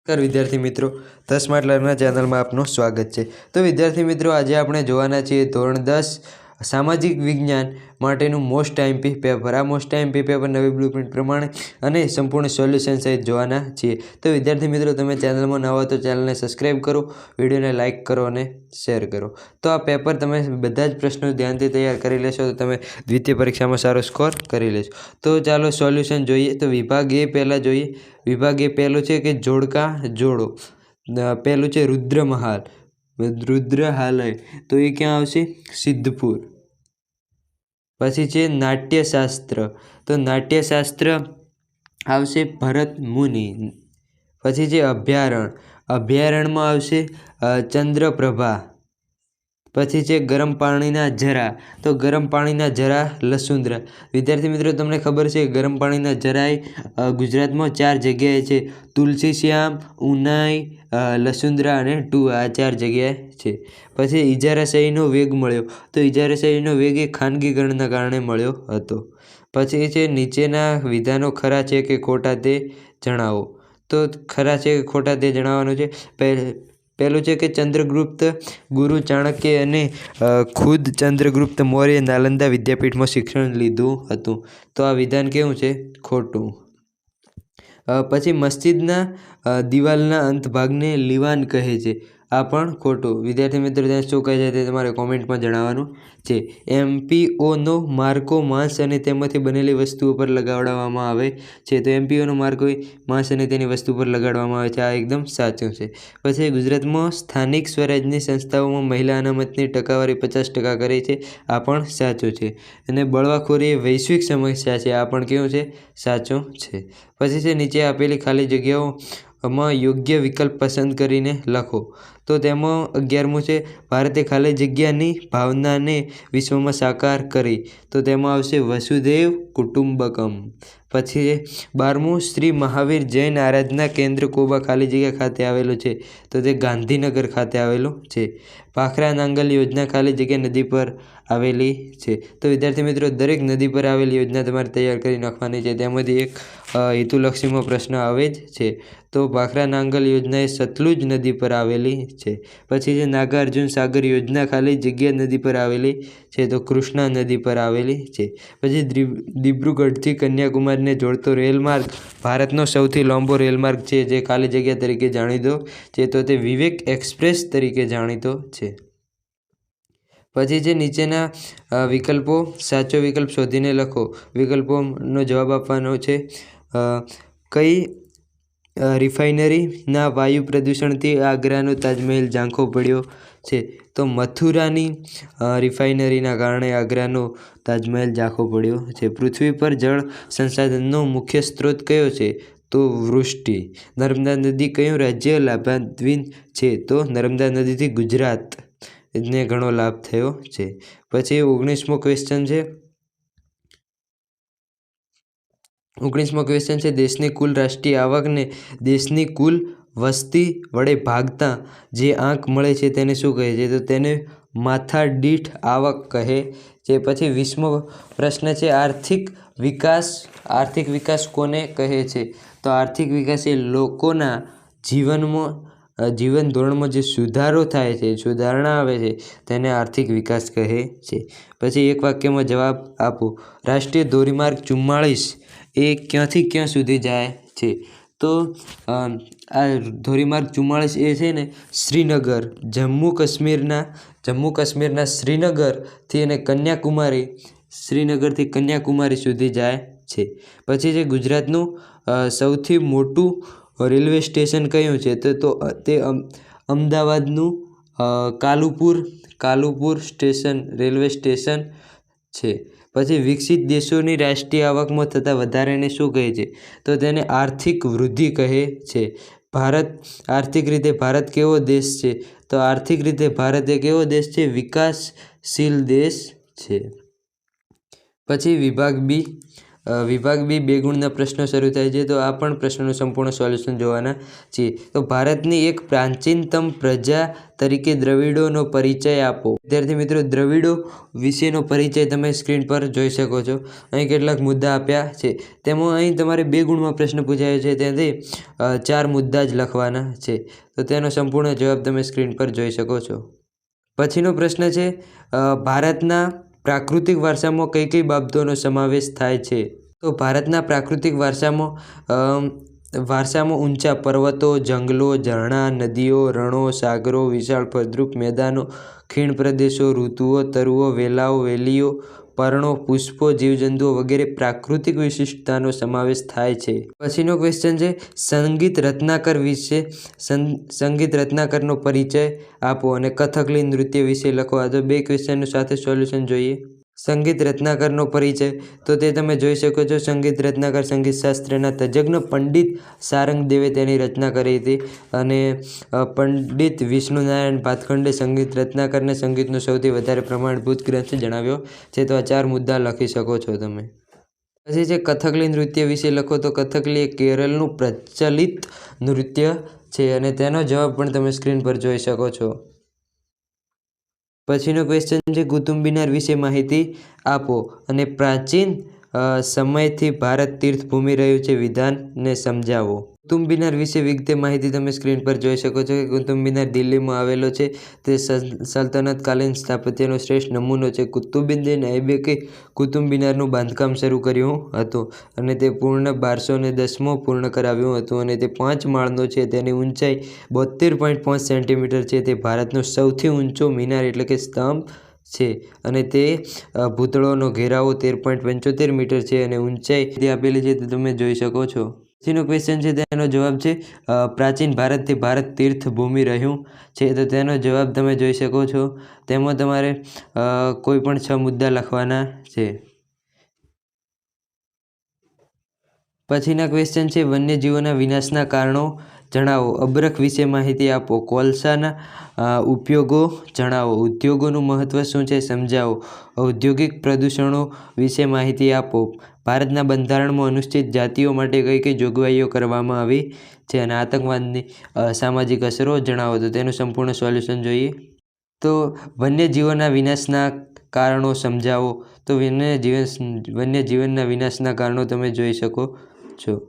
નમસ્કાર વિદ્યાર્થી મિત્રો, ધ સ્માર્ટ લર્નર ચેનલમાં આપનું સ્વાગત છે। તો વિદ્યાર્થી મિત્રો, આજે આપણે જોવાના છીએ ધોરણ 10 સામાજિક વિજ્ઞાન માટેનું મોસ્ટ આઈએમપી પેપર। આ મોસ્ટ આઈએમપી પેપર નવી બ્લુપ્રિન્ટ પ્રમાણે અને સંપૂર્ણ સોલ્યુશન સહિત જોવાના છીએ। તો વિદ્યાર્થી મિત્રો, તમે ચેનલમાં નવા હો તો ચેનલને સબસ્ક્રાઈબ કરો, વિડીયોને લાઇક કરો અને શેર કરો। તો આ પેપર તમે બધા જ પ્રશ્નો ધ્યાનથી તૈયાર કરી લેશો તો તમે દ્વિતીય પરીક્ષામાં સારો સ્કોર કરી લેશો। તો ચાલો સોલ્યુશન જોઈએ। તો વિભાગ એ પહેલાં જોઈએ। વિભાગ એ પહેલો છે કે જોડકા જોડો। પહેલું છે રુદ્રહાલય, તો એ ક્યાં આવશે? સિદ્ધપુર। પછી છે નાટ્યશાસ્ત્ર, તો નાટ્યશાસ્ત્ર આવશે ભરત મુનિ। પછી છે અભયારણ્ય, અભયારણ્યમાં આવશે ચંદ્રપ્રભા। પછી છે ગરમ પાણીના ઝરા, તો ગરમ પાણીના ઝરા લસુંદરા। વિદ્યાર્થી મિત્રો, તમને ખબર છે ગરમ પાણીના ઝરા ગુજરાતમાં 4 જગ્યાએ છે: તુલસીશ્યામ, ઉનાઈ, લસુંદરા અને ટુવા, આ 4 જગ્યાએ છે। પછી ઇજારાશાહીનો વેગ મળ્યો, તો ઇજારાશાહીનો વેગ એ ખાનગીકરણના કારણે મળ્યો હતો। પછી છે નીચેના વિધાનો ખરા છે કે ખોટા તે જણાવો, તો ખરા છે કે ખોટા તે જણાવવાનું છે। પહેલું છે કે ચંદ્રગુપ્ત ગુરુ ચાણક્ય અને ખુદ ચંદ્રગુપ્ત મૌર્ય નાલંદા વિદ્યાપીઠમાં શિક્ષણ લીધું હતું, તો આ વિધાન કેવું છે? ખોટું। પછી મસ્જિદના દિવાલના અંત ભાગને લીવાન કહે છે, આ પણ ખોટું। વિદ્યાર્થી મિત્રો, ત્યાં શું કહે છે તે તમારે કોમેન્ટમાં જણાવવાનું છે। એમપીઓનો માર્કો માંસ અને તેમાંથી બનેલી વસ્તુઓ પર લગાડવામાં આવે છે, તો એમપીઓનો માર્કો માંસ અને તેની વસ્તુ પર લગાડવામાં આવે છે, આ એકદમ સાચું છે। પછી ગુજરાતમાં સ્થાનિક સ્વરાજ્યની સંસ્થાઓમાં મહિલા અનામતની ટકાવારી 50% કરી છે, આ પણ સાચું છે। અને બળવાખોરી એ વૈશ્વિક સમસ્યા છે, આ પણ કેવું છે? સાચું છે। પછી છે નીચે આપેલી ખાલી જગ્યાઓમાં યોગ્ય વિકલ્પ પસંદ કરીને લખો, તો તેમાં 11મું છે ભારતે ખાલી જગ્યાની ભાવનાને વિશ્વમાં સાકાર કરી, તો તેમાં આવશે વસુધૈવ કુટુંબકમ। પછી 12મું શ્રી મહાવીર જૈન આરાધના કેન્દ્ર કોબા ખાલી જગ્યા ખાતે આવેલું છે, તો તે ગાંધીનગર ખાતે આવેલું છે। ભાખરા નાંગલ યોજના ખાલી જગ્યા નદી પર આવેલી છે, તો વિદ્યાર્થી મિત્રો, દરેક નદી પર આવેલી યોજના તમારે તૈયાર કરી નાખવાની છે, તેમાંથી એક હેતુલક્ષીમાં પ્રશ્ન આવે જ છે, તો ભાખરા નાંગલ યોજના એ સતલુજ નદી પર આવેલી છે। પછી છે નાગાર્જુન સાગર યોજના ખાલી જગ્યા નદી પર આવેલી છે, તો કૃષ્ણા નદી પર આવેલી છે। પછી દિબ્રુગઢથી કન્યાકુમારીને જોડતો રેલમાર્ગ ભારતનો સૌથી લાંબો રેલમાર્ગ છે, જે ખાલી જગ્યા તરીકે જાણીતો છે, તો તે વિવેક એક્સપ્રેસ તરીકે જાણીતો છે। પછી જે નીચેના વિકલ્પો સાચો વિકલ્પ શોધીને લખો, વિકલ્પોનો જવાબ આપવાનો છે। કઈ રિફાઇનરીના વાયુ પ્રદૂષણથી આગ્રાનો તાજમહેલ ઝાંખો પડ્યો છે? તો મથુરાની રિફાઇનરીના કારણે આગ્રાનો તાજમહેલ ઝાંખો પડ્યો છે। પૃથ્વી પર જળ સંસાધનનો મુખ્ય સ્ત્રોત કયો છે? તો વૃષ્ટિ। નર્મદા નદી કયું રાજ્ય લાભાન્વિત છે? તો નર્મદા નદીથી ગુજરાતને ઘણો લાભ થયો છે। પછી 19મો ક્વેશ્ચન છે। 19મો ક્વેશ્ચન છે દેશની કુલ રાષ્ટ્રીય આવકને દેશની કુલ વસ્તી વડે ભાગતા જે આંક મળે છે તેને શું કહે છે? તો તેને માથાદીઠ આવક કહે છે। પછી 20મો પ્રશ્ન છે આર્થિક વિકાસ કોને કહે છે? તો આર્થિક વિકાસ એ લોકોના જીવન ધોરણમાં જે સુધારો થાય છે, સુધારણા આવે છે, તેને આર્થિક વિકાસ કહે છે। પછી એક વાક્યમાં જવાબ આપો। રાષ્ટ્રીય ધોરીમાર્ગ 44 એ ક્યાંથી ક્યાં સુધી જાય છે? તો આ ધોરીમાર્ગ 44 એ છે ને શ્રીનગર, જમ્મુ કાશ્મીરના શ્રીનગરથી અને શ્રીનગરથી કન્યાકુમારી સુધી જાય છે। પછી છે ગુજરાતનું સૌથી મોટું રેલવે સ્ટેશન કયું છે? તો તે અમદાવાદનું કાલુપુર સ્ટેશન રેલવે સ્ટેશન છે। પછી વિકસિત દેશોની રાષ્ટ્રીય આવકમાં થતા વધારાને શું કહે છે? તો તેને આર્થિક વૃદ્ધિ કહે છે। આર્થિક રીતે ભારત કેવો દેશ છે? તો આર્થિક રીતે ભારત એ કેવો દેશ છે? વિકાસશીલ દેશ છે। પછી વિભાગ બી વિભાગ બી 2 ગુણના પ્રશ્નો શરૂ થાય છે, તો આ પણ પ્રશ્નનું સંપૂર્ણ સોલ્યુશન જોવાના છીએ. તો ભારતની એક પ્રાચીનતમ પ્રજા તરીકે દ્રવિડોનો પરિચય આપો. વિદ્યાર્થી મિત્રો, દ્રવિડો વિશેનો પરિચય તમે સ્ક્રીન પર જોઈ શકો છો. અહીં કેટલાક મુદ્દા આપ્યા છે, તેમાં અહીં તમારે 2 ગુણમાં પ્રશ્ન પૂછાયો છે, ત્યાંથી 4 મુદ્દા જ લખવાના છે. તો તેનો સંપૂર્ણ જવાબ તમે સ્ક્રીન પર જોઈ શકો છો. પછીનો પ્રશ્ન છે, ભારતના પ્રાકૃતિક વારસામાં કઈ કઈ બાબતોનો સમાવેશ થાય છે? તો ભારતના પ્રાકૃતિક વારસામાં ઊંચા પર્વતો, જંગલો, ઝરણા, નદીઓ, રણો, સાગરો, વિશાળ ફળદ્રુપ મેદાનો, ખીણ પ્રદેશો, ઋતુઓ, તરુઓ, વેલાઓ, વેલીઓ, પર્ણો, પુષ્પો, જીવજંતુઓ વગેરે પ્રાકૃતિક વિશિષ્ટતાનો સમાવેશ થાય છે. પછીનો ક્વેશ્ચન છે, સંગીત રત્નાકર વિશે સંગીત રત્નાકરનો પરિચય આપો અને કથકલી નૃત્ય વિશે લખો. આ તો 2 ક્વેશ્ચનનું સાથે સોલ્યુશન જોઈએ. સંગીત રત્નાકરનો પરિચય, તો તે તમે જોઈ શકો છો. સંગીત રત્નાકર સંગીત શાસ્ત્રના તજજ્ઞ પંડિત સારંગદેવે તેની રચના કરી હતી, અને પંડિત વિષ્ણુનારાયણ ભાતખંડે સંગીત રત્નાકરને સંગીતનો સૌથી વધારે પ્રમાણભૂત ગ્રંથ જણાવ્યો છે. તો આ 4 મુદ્દા લખી શકો છો તમે. પછી છે, કથકલી નૃત્ય વિશે લખો. તો કથકલી એ કેરળનું પ્રચલિત નૃત્ય છે, અને તેનો જવાબ પણ તમે સ્ક્રીન પર જોઈ શકો છો. પછીનો ક્વેશ્ચન છે, કુતુબ મિનાર વિશે માહિતી આપો અને પ્રાચીન સમયથી ભારત તીર્થભૂમિ રહ્યું છે વિધાનને સમજાવો. કુતુબ મિનાર વિશે વિગતે માહિતી તમે સ્ક્રીન પર જોઈ શકો છો કે કુતુબ મિનાર દિલ્હીમાં આવેલો છે. તે સલ્તનતકાલીન સ્થાપત્યનો શ્રેષ્ઠ નમૂનો છે. કુતુબુદ્દીન ઐબકે કુતુબ મિનારનું બાંધકામ શરૂ કર્યું હતું, અને તે પૂર્ણ 1210માં પૂર્ણ કરાવ્યું હતું, અને તે 5 માળનો છે. તેની ઊંચાઈ 72.5 સેન્ટીમીટર છે. તે ભારતનો સૌથી ઊંચો મિનાર એટલે કે સ્તંભ છે, અને તે ભૂતળોનો ઘેરાવો 13.75 મીટર છે, અને ઊંચાઈ આપેલી છે તે તમે જોઈ શકો છો. પછીનો ક્વેશ્ચન છે, તેનો જવાબ છે, પ્રાચીન ભારતથી ભારત તીર્થભૂમિ રહ્યું છે. તો તેનો જવાબ તમે જોઈ શકો છો. તેમાં તમારે કોઈ પણ 6 મુદ્દા લખવાના છે. પછીના ક્વેશ્ચન છે, વન્યજીવોના વિનાશના કારણો જણાવો. અબરખ વિશે માહિતી આપો. કોલસાના ઉપયોગો જણાવો. ઉદ્યોગોનું મહત્ત્વ શું છે સમજાવો. ઔદ્યોગિક પ્રદૂષણો વિશે માહિતી આપો. ભારતના બંધારણમાં અનુસૂચિત જાતિઓ માટે કઈ કઈ જોગવાઈઓ કરવામાં આવી છે, અને આતંકવાદની સામાજિક અસરો જણાવો. તો તેનું સંપૂર્ણ સોલ્યુશન જોઈએ. તો વન્યજીવોના વિનાશના કારણો સમજાવો. તો વન્યજીવનના વિનાશના કારણો તમે જોઈ શકો છો.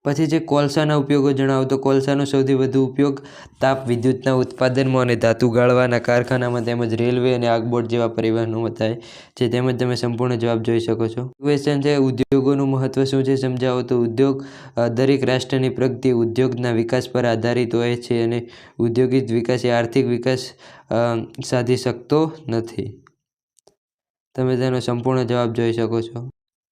પછી છે, કોલસાના ઉપયોગો જણાવો. તો કોલસાનો સૌથી વધુ ઉપયોગ તાપ વિદ્યુતના ઉત્પાદનમાં અને ધાતુ ગાળવાના કારખાનામાં તેમજ રેલવે અને આગબોટ જેવા પરિવહનોમાં થાય છે. તેમજ તમે સંપૂર્ણ જવાબ જોઈ શકો છો. ક્વેશ્ચન છે, ઉદ્યોગોનું મહત્ત્વ શું છે સમજાવો. તો ઉદ્યોગ દરેક રાષ્ટ્રની પ્રગતિ ઉદ્યોગના વિકાસ પર આધારિત હોય છે, અને ઔદ્યોગિક વિકાસ એ આર્થિક વિકાસ સાધી શકતો નથી. તમે તેનો સંપૂર્ણ જવાબ જોઈ શકો છો.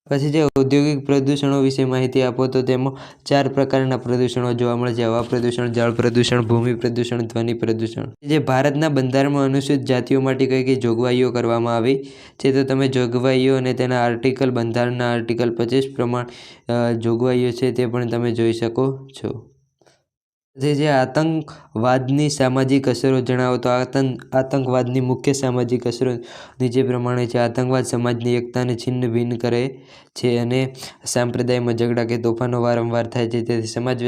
પછી જે ઔદ્યોગિક પ્રદૂષણો વિશે માહિતી આપો. તો તેમાં 4 પ્રકારના પ્રદૂષણો જોવા મળે છે. હવા પ્રદૂષણ, જળ પ્રદૂષણ, ભૂમિ પ્રદૂષણ, ધ્વનિ પ્રદૂષણ. જે ભારતના બંધારણમાં અનુસૂચિત જાતિઓ માટે કઈ કઈ જોગવાઈઓ કરવામાં આવી છે. તો તમે જોગવાઈઓ અને તેના આર્ટિકલ, બંધારણના આર્ટિકલ 25 પ્રમાણે જોગવાઈઓ છે તે પણ તમે જોઈ શકો છો. જે આતંકવાદની સામાજિક અસરો જણાવો. તો આતંકવાદની મુખ્ય સામાજિક અસરો નીચે પ્રમાણે છે. આતંકવાદ સમાજની એકતાને છિન્ન ભિન્ન કરે છે, અને સાંપ્રદાયમાં ઝઘડા કે તોફાનો વારંવાર થાય છે. તેથી સમાજ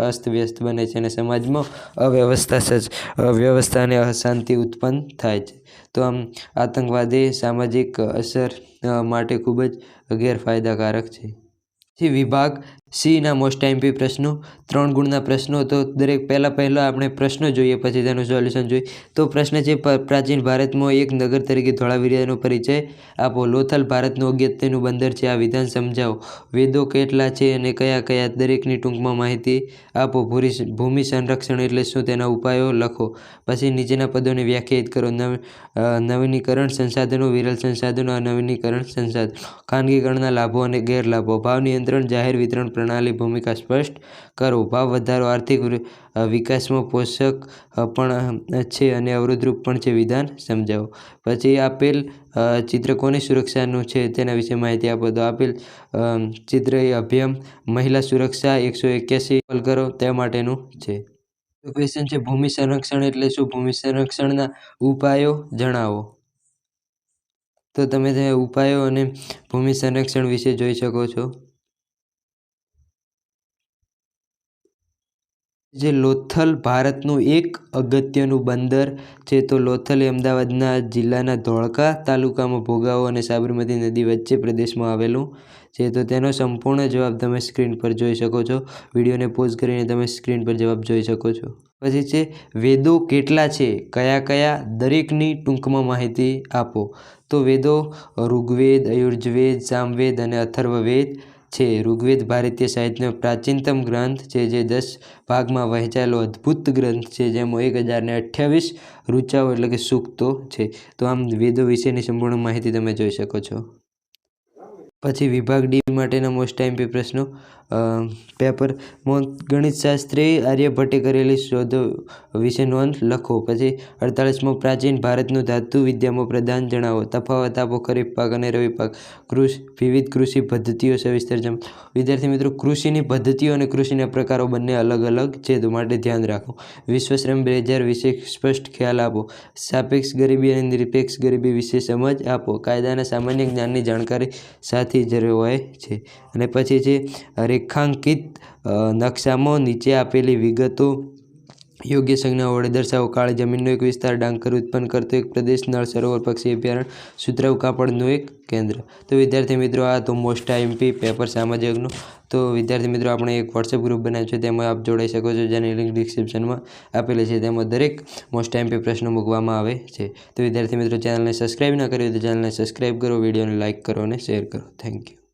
અસ્તવ્યસ્ત બને છે, અને સમાજમાં અવ્યવસ્થા અને અશાંતિ ઉત્પન્ન થાય છે. તો આમ આતંકવાદ એ સામાજિક અસર માટે ખૂબ જ ગેરફાયદાકારક છે. પછી વિભાગ C-ના મોસ્ટ આઈએમપી પ્રશ્નો, 3 ગુણના પ્રશ્નો. તો પહેલાં આપણે પ્રશ્નો જોઈએ, પછી તેનું સોલ્યુશન જોઈએ. તો પ્રશ્ન છે, પ્રાચીન ભારતમાં એક નગર તરીકે ધોળાવીરાનો પરિચય આપો. લોથલ ભારતનું અગત્યનું બંદર છે. આ વિધાન સમજાવો. વેદો કેટલા છે અને કયા કયા? દરેકની ટૂંકમાં માહિતી આપો. ભૂમિ સંરક્ષણ એટલે શું, તેના ઉપાયો લખો. પછી નીચેના પદોને વ્યાખ્યાયિત કરો. નવીનીકરણ સંસાધનો, વિરલ સંસાધનો, અનવીનીકરણ સંસાધનો, ખાનગીકરણના લાભો અને ગેરલાભો, ભાવ નિયંત્રણ, જાહેર વિતરણ પ્રણાલી ભૂમિકા સ્પષ્ટ કરો. ભાવ વધારો આર્થિક વિકાસમાં પોષક પણ છે અને અવરોધરૂપ પણ છે. વિધાન સમજાવો. પછી આપેલ ચિત્ર કોની સુરક્ષાનું છે તેના વિશે માહિતી આપો. તો આપેલ ચિત્ર એ અભિયમ મહિલા સુરક્ષા 181 હલ કરો તે માટેનું છે. તો ક્વેશ્ચન છે, ભૂમિ સંરક્ષણ એટલે શું? ભૂમિ સંરક્ષણના ઉપાયો જણાવો. તો તમે તે ઉપાયો અને ભૂમિ સંરક્ષણ વિશે જોઈ શકો છો. જે લોથલ ભારતનું એક અગત્યનું બંદર છે. તો લોથલ એ અમદાવાદના જિલ્લાના ધોળકા તાલુકામાં ભોગાવો અને સાબરમતી નદી વચ્ચે પ્રદેશમાં આવેલું છે. તો તેનો સંપૂર્ણ જવાબ તમે સ્ક્રીન પર જોઈ શકો છો. વિડીયોને પોઝ કરીને તમે સ્ક્રીન પર જવાબ જોઈ શકો છો. પછી છે વેદો કેટલા છે, કયા કયા, દરેકની ટૂંકમાં માહિતી આપો. તો વેદો ઋગ્વેદ, યજુર્વેદ, સામવેદ અને અથર્વવેદ છે. ઋગ્વેદ ભારતીય સાહિત્યનો પ્રાચીનતમ ગ્રંથ છે, જે 10 ભાગમાં વહેંચાયેલો અદ્ભુત ગ્રંથ છે, જેમાં 1028 ઋચાઓ એટલે કે સૂક્તો છે. તો આમ વેદો વિશેની સંપૂર્ણ માહિતી તમે જોઈ શકો છો. પછી વિભાગ ડી માટેના મોસ્ટ આઈએમપી પ્રશ્નો. પેપરમાં ગણિતશાસ્ત્રી આર્યભટ્ટે કરેલી શોધો વિશે નોંધ લખો. પછી 48મો પ્રાચીન ભારતનું ધાતુ વિદ્યામાં પ્રદાન જણાવો. તફાવત આપો. ખરીફ પાક અને રવિ પાક. વિવિધ કૃષિ પદ્ધતિઓ સવિસ્તર જણાવો. વિદ્યાર્થી મિત્રો, કૃષિની પદ્ધતિઓ અને કૃષિના પ્રકારો બંને અલગ અલગ છે, તો માટે ધ્યાન રાખો. વિશ્વશ્રમ 2000 વિશે સ્પષ્ટ ખ્યાલ આપો. સાપેક્ષ ગરીબી અને નિરપેક્ષ ગરીબી વિશે સમજ આપો. કાયદાના સામાન્ય જ્ઞાનની જાણકારી સાથે જરૂર હોય છે. અને પછી છે રેખાંકિત નકશામાં નીચે આપેલી વિગતો યોગ્ય સંજ્ઞાઓ વડે દર્શાવો. કાળી જમીનનો એક વિસ્તાર, ડાંગર ઉત્પન્ન કરતો એક પ્રદેશ, નળ સરોવર, પક્ષી અભયારણ્ય, સુતરાઉ કાપડનું એક કેન્દ્ર. તો વિદ્યાર્થી મિત્રો, આ તો મોસ્ટ આઈએમપી પેપર સામાજિકનું. તો વિદ્યાર્થી મિત્રો, આપણે એક વોટ્સએપ ગ્રુપ બનાવ્યું છે, તેમાં આપ જોડાઈ શકો છો, જેની લિંક ડિસ્ક્રિપ્શનમાં આપેલી છે. તેમાં દરેક મોસ્ટ આઈએમપી પ્રશ્નો મૂકવામાં આવે છે. તો વિદ્યાર્થી મિત્રો, ચેનલને સબસ્ક્રાઈબ ના કરી તો ચેનલને સબસ્ક્રાઈબ કરો, વિડીયોને લાઇક કરો અને શેર કરો. Thank you.